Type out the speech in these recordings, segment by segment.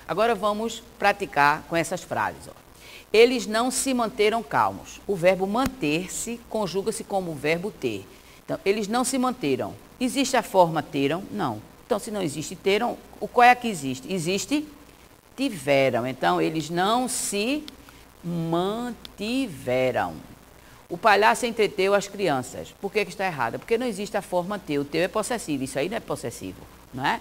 Agora vamos praticar com essas frases. Ó. Eles não se manteram calmos. O verbo manter-se conjuga-se como o verbo ter. Então, eles não se manteram. Existe a forma teram? Não. Então, se não existe teram, qual é a que existe? Existe tiveram. Então, eles não se mantiveram. O palhaço entreteu as crianças. Por que está errada? Porque não existe a forma ter. O teu é possessivo. Isso aí não é possessivo, não é?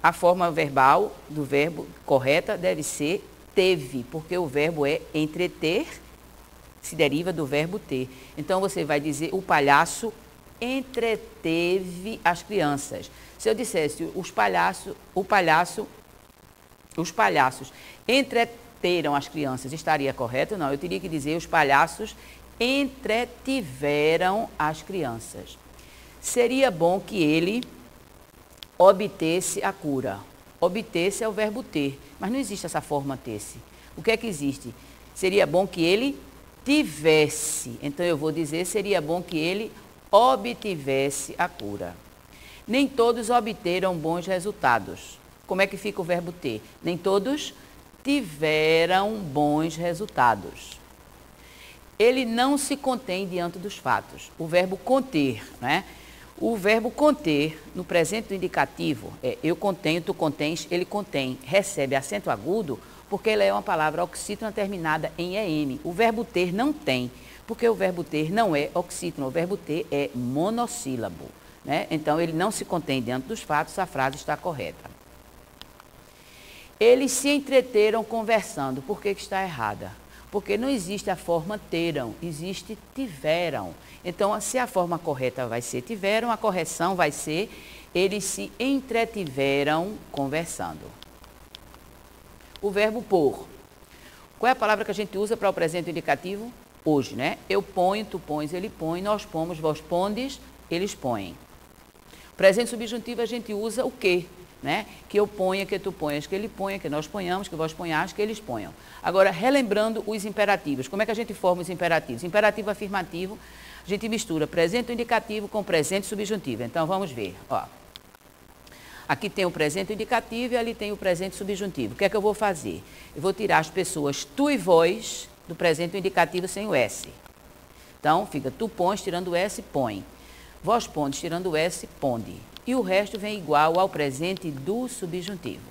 A forma verbal do verbo correta deve ser teve, porque o verbo é entreter, se deriva do verbo ter. Então, você vai dizer, o palhaço entreteve as crianças. Se eu dissesse, os palhaços entreteram as crianças, estaria correto? Não, eu teria que dizer, os palhaços entretiveram as crianças. Seria bom que ele obtesse a cura. Obtesse é o verbo ter, mas não existe essa forma ter-se. O que é que existe? Seria bom que ele tivesse. Então, eu vou dizer, seria bom que ele obtivesse a cura. Nem todos obteram bons resultados. Como é que fica o verbo ter? Nem todos tiveram bons resultados. Ele não se contém diante dos fatos. O verbo conter, né? O verbo conter, no presente do indicativo, eu contenho, tu contens, ele contém, recebe acento agudo, porque ele é uma palavra oxítona terminada em EM. O verbo ter não tem, porque o verbo ter não é oxítona, o verbo ter é monossílabo, né? Então, ele não se contém diante dos fatos, a frase está correta. Eles se entreteram conversando. Por que está errada? Porque não existe a forma teram, existe tiveram. Então, se a forma correta vai ser tiveram, a correção vai ser eles se entretiveram conversando. O verbo pôr. Qual é a palavra que a gente usa para o presente indicativo? Hoje, né? Eu ponho, tu pões, ele põe, nós pomos, vós pondes, eles põem. Presente subjuntivo a gente usa o que, né? Que eu ponha, que tu ponhas, que ele ponha, que nós ponhamos, que vós ponhais, que eles ponham. Agora, relembrando os imperativos. Como é que a gente forma os imperativos? Imperativo afirmativo, a gente mistura presente indicativo com presente subjuntivo. Então, vamos ver. Ó. Aqui tem o presente indicativo e ali tem o presente subjuntivo. O que é que eu vou fazer? Eu vou tirar as pessoas tu e vós do presente indicativo sem o S. Então, fica tu pões, tirando o S, põe. Vós pondes, tirando o S, ponde. E o resto vem igual ao presente do subjuntivo.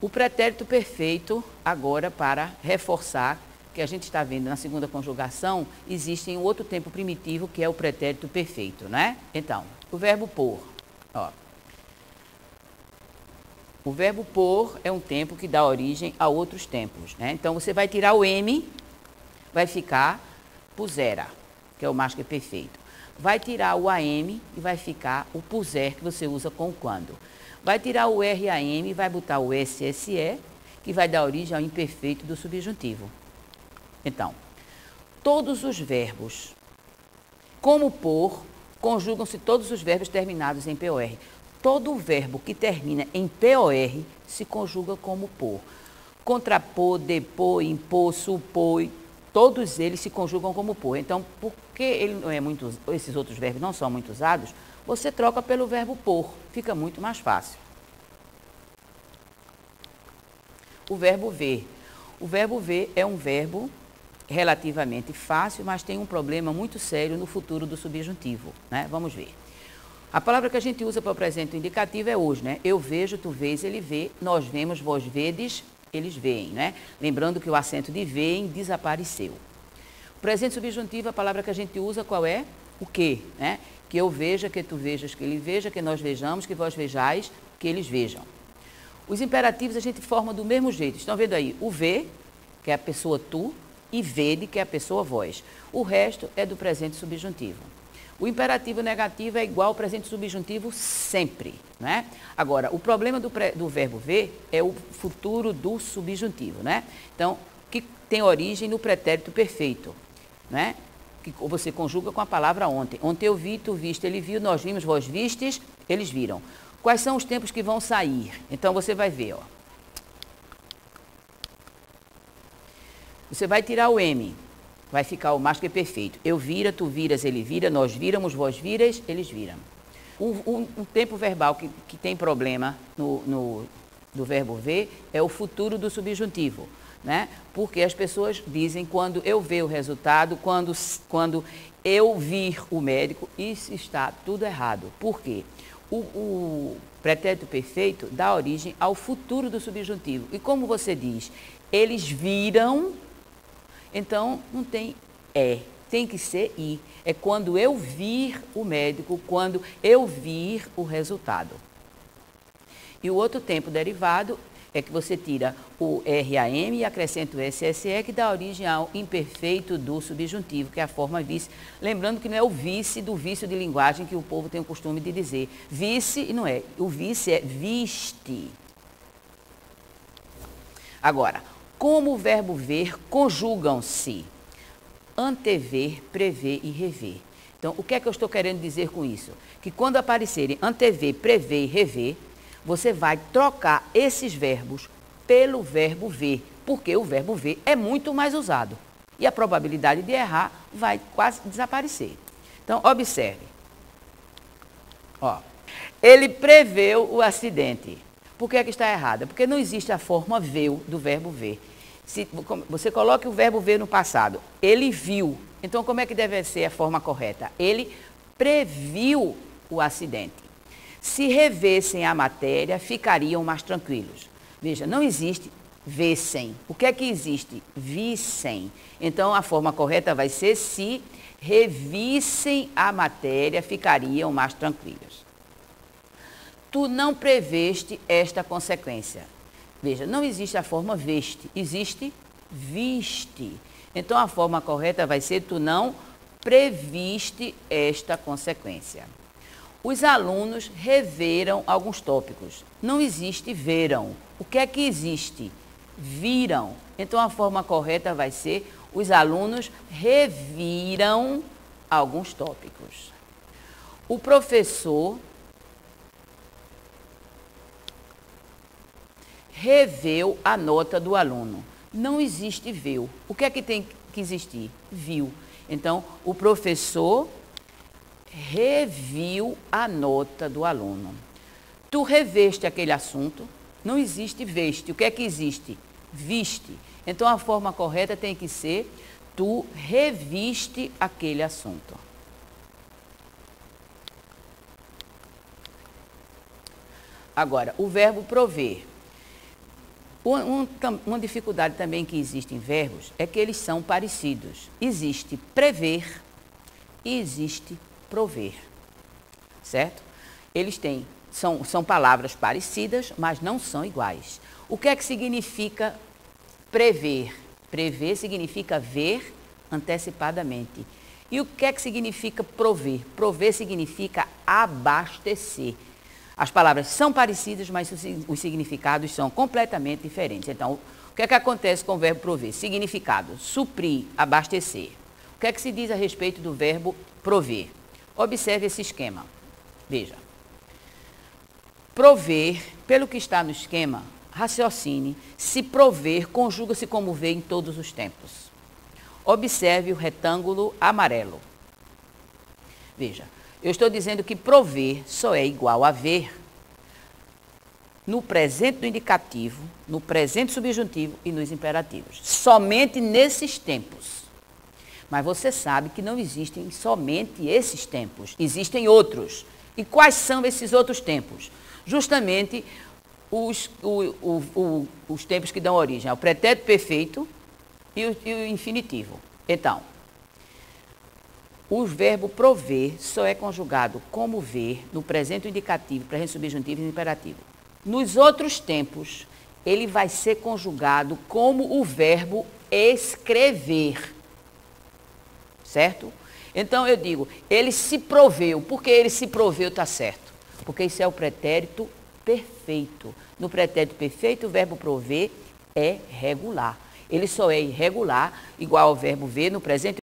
O pretérito perfeito, agora, para reforçar que a gente está vendo na segunda conjugação, existe em outro tempo primitivo, que é o pretérito perfeito, né? Então, o verbo pôr. Ó. O verbo pôr é um tempo que dá origem a outros tempos, né? Então, você vai tirar o M, vai ficar pusera, que é o mais que perfeito. Vai tirar o AM e vai ficar o puser, que você usa com o quando. Vai tirar o RAM e vai botar o SSE, que vai dar origem ao imperfeito do subjuntivo. Então, todos os verbos, como por, conjugam-se todos os verbos terminados em POR. Todo verbo que termina em POR se conjuga como por. Contrapor, depor, impor, supor, todos eles se conjugam como por. Então, porque ele não é muito, esses outros verbos não são muito usados, você troca pelo verbo por. Fica muito mais fácil. O verbo ver. O verbo ver é um verbo relativamente fácil, mas tem um problema muito sério no futuro do subjuntivo, né? Vamos ver. A palavra que a gente usa para o presente indicativo é hoje, né? Eu vejo, tu vês, ele vê, nós vemos, vós vedes, eles veem, né? Lembrando que o acento de veem desapareceu. O presente subjuntivo, a palavra que a gente usa, qual é? O que, né? Que eu veja, que tu vejas, que ele veja, que nós vejamos, que vós vejais, que eles vejam. Os imperativos a gente forma do mesmo jeito. Estão vendo aí? O ver, que é a pessoa tu, e vede, que é a pessoa vós. O resto é do presente subjuntivo. O imperativo negativo é igual ao presente subjuntivo sempre, né? Agora, o problema do verbo ver é o futuro do subjuntivo, né? Então, que tem origem no pretérito perfeito, né? Que você conjuga com a palavra ontem. Ontem eu vi, tu viste, ele viu, nós vimos, vós vistes, eles viram. Quais são os tempos que vão sair? Então, você vai ver, ó. Você vai tirar o M, vai ficar o mais que perfeito. Eu vira, tu viras, ele vira, nós viramos, vós viras, eles viram. Um tempo verbal que tem problema do verbo ver é o futuro do subjuntivo, né? Porque as pessoas dizem quando eu ver o resultado, quando eu vir o médico, isso está tudo errado. Por quê? O pretérito perfeito dá origem ao futuro do subjuntivo. E como você diz, eles viram, então não tem tem que ser i. É quando eu vir o médico, quando eu vir o resultado. E o outro tempo derivado é que você tira o RAM e acrescenta o SSE, que dá origem ao imperfeito do subjuntivo, que é a forma vice. Lembrando que não é o vice do vício de linguagem que o povo tem o costume de dizer. Vice, e não é. O vice é viste. Agora, como o verbo ver conjugam-se? Antever, prever e rever. Então, o que é que eu estou querendo dizer com isso? Que quando aparecerem antever, prever e rever, você vai trocar esses verbos pelo verbo ver, porque o verbo ver é muito mais usado. E a probabilidade de errar vai quase desaparecer. Então, observe. Ó, ele preveu o acidente. Por que é que está errada? Porque não existe a forma veu do verbo ver. Se você coloca o verbo ver no passado, ele viu. Então, como é que deve ser a forma correta? Ele previu o acidente. Se revessem a matéria, ficariam mais tranquilos. Veja, não existe vissem. O que é que existe? Vissem. Então, a forma correta vai ser se revissem a matéria, ficariam mais tranquilos. Tu não preveste esta consequência. Veja, não existe a forma veste, existe viste. Então, a forma correta vai ser tu não previste esta consequência. Os alunos reveram alguns tópicos. Não existe veram. O que é que existe? Viram. Então, a forma correta vai ser os alunos reviram alguns tópicos. O professor reveu a nota do aluno. Não existe viu. O que é que tem que existir? Viu. Então, o professor reviu a nota do aluno. Tu reveste aquele assunto, não existe veste. O que é que existe? Viste. Então, a forma correta tem que ser tu reviste aquele assunto. Agora, o verbo prover. Uma dificuldade também que existe em verbos é que eles são parecidos. Existe prever e existe prover, certo? Eles são palavras parecidas, mas não são iguais. O que é que significa prever? Prever significa ver antecipadamente. E o que é que significa prover? Prover significa abastecer. As palavras são parecidas, mas os significados são completamente diferentes. Então, o que é que acontece com o verbo prover? Significado: suprir, abastecer. O que é que se diz a respeito do verbo prover? Observe esse esquema. Veja. Prover, pelo que está no esquema, raciocine, se prover conjuga-se como ver em todos os tempos. Observe o retângulo amarelo. Veja, eu estou dizendo que prover só é igual a ver no presente do indicativo, no presente subjuntivo e nos imperativos. Somente nesses tempos. Mas você sabe que não existem somente esses tempos, existem outros. E quais são esses outros tempos? Justamente os tempos que dão origem ao pretérito perfeito e o infinitivo. Então, o verbo prover só é conjugado como ver no presente indicativo, presente subjuntivo e imperativo. Nos outros tempos, ele vai ser conjugado como o verbo escrever. Certo? Então, eu digo, ele se proveu. Por que ele se proveu, está certo? Porque isso é o pretérito perfeito. No pretérito perfeito, o verbo prover é regular. Ele só é irregular, igual ao verbo ver no presente